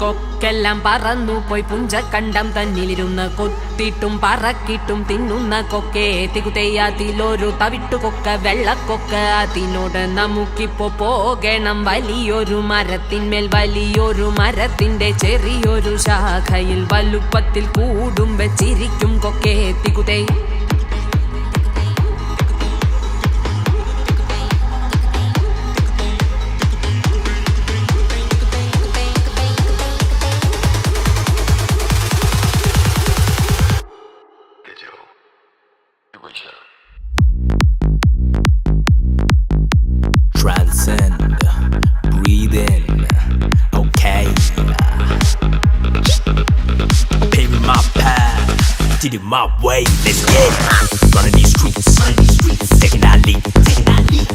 കൊക്കെല്ലാം പറന്നു പോയി പുഞ്ചക്കണ്ടം തന്നിലിരുന്ന് കൊത്തിട്ടും പറക്കിട്ടും തിന്നുന്ന കൊക്കെ തികുതെയ്യാതിലൊരു തവിട്ടുകൊക്ക വെള്ളക്കൊക്ക അതിനോട് നമുക്കിപ്പോ പോകണം വലിയൊരു മരത്തിന്മേൽ വലിയൊരു മരത്തിന്റെ ചെറിയൊരു ശാഖയിൽ വലുപ്പത്തിൽ കൂടും വെച്ചിരിക്കും കൊക്കെ തികുതേ Transcend, breathe in, okay. Paving my path, did it my way, let's get it. Running these streets, taking that leap.